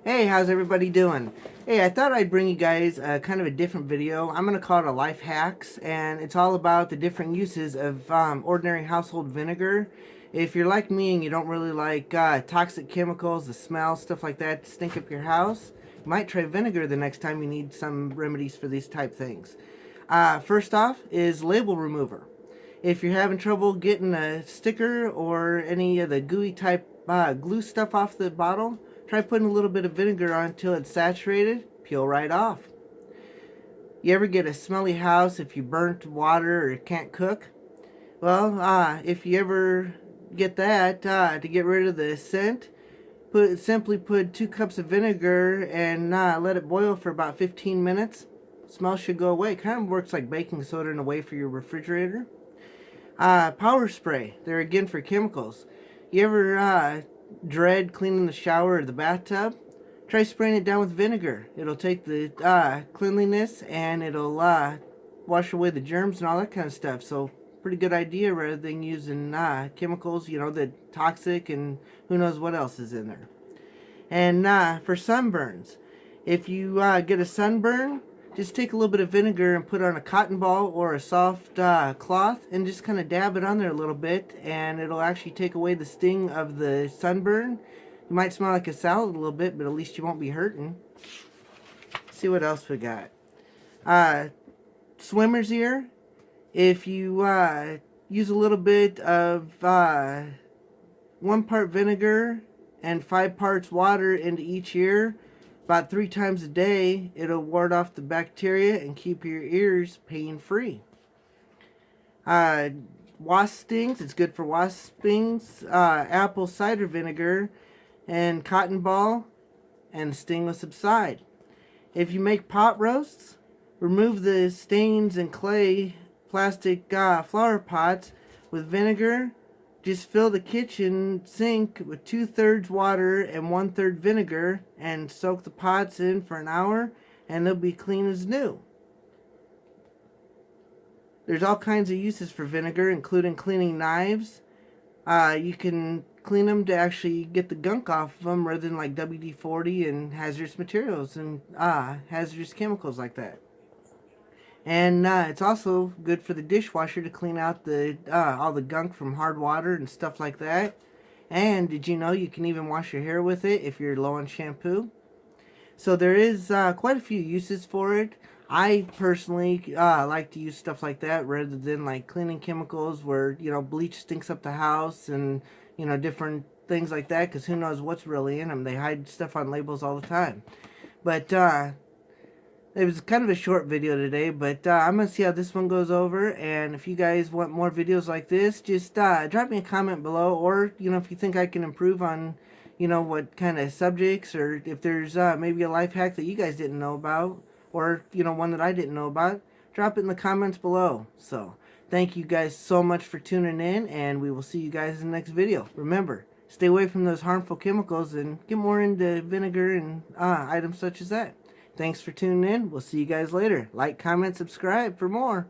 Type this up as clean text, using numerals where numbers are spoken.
Hey, how's everybody doing? Hey, I thought I'd bring you guys kind of a different video. I'm going to call it a life hacks, and it's all about the different uses of ordinary household vinegar. If you're like me and you don't really like toxic chemicals, the smell, stuff like that to stink up your house, you might try vinegar the next time you need some remedies for these type things. First off is label remover. If you're having trouble getting a sticker or any of the gooey type glue stuff off the bottle, try putting a little bit of vinegar on until it's saturated, peel right off. You ever get a smelly house if you burnt water or can't cook? Well, if you ever get that, to get rid of the scent, simply put 2 cups of vinegar and let it boil for about 15 minutes. Smell should go away. Kind of works like baking soda in a way for your refrigerator. Power spray. They're again for chemicals. You ever dread cleaning the shower or the bathtub? Try spraying it down with vinegar. It'll take the cleanliness and it'll wash away the germs and all that kind of stuff. So pretty good idea rather than using chemicals, you know, the toxic and who knows what else is in there. And for sunburns, if you get a sunburn, just take a little bit of vinegar and put it on a cotton ball or a soft cloth and just kind of dab it on there a little bit, and it'll actually take away the sting of the sunburn. You might smell like a salad a little bit, but at least you won't be hurting. Let's see what else we got. Swimmer's ear. If you use a little bit of 1 part vinegar and 5 parts water into each ear, about 3 times a day, it'll ward off the bacteria and keep your ears pain-free. Wasp stings, it's good for wasp stings. Apple cider vinegar and cotton ball, and the sting will subside. If you make pot roasts, remove the stains and clay plastic flower pots with vinegar. Just fill the kitchen sink with 2/3 water and 1/3 vinegar and soak the pots in for an hour and they'll be clean as new. There's all kinds of uses for vinegar, including cleaning knives. You can clean them to actually get the gunk off of them rather than like WD-40 and hazardous materials and hazardous chemicals like that. And it's also good for the dishwasher to clean out the all the gunk from hard water and stuff like that. And did you know you can even wash your hair with it if you're low on shampoo? So there is quite a few uses for it. I personally like to use stuff like that rather than like cleaning chemicals where, you know, bleach stinks up the house and, you know, different things like that, because who knows what's really in them. They hide stuff on labels all the time. But it was kind of a short video today, but I'm going to see how this one goes over. And if you guys want more videos like this, just drop me a comment below. Or, you know, if you think I can improve on, you know, what kind of subjects, or if there's maybe a life hack that you guys didn't know about, or, you know, one that I didn't know about, drop it in the comments below. So, thank you guys so much for tuning in, and we will see you guys in the next video. Remember, stay away from those harmful chemicals and get more into vinegar and items such as that. Thanks for tuning in. We'll see you guys later. Like, comment, subscribe for more.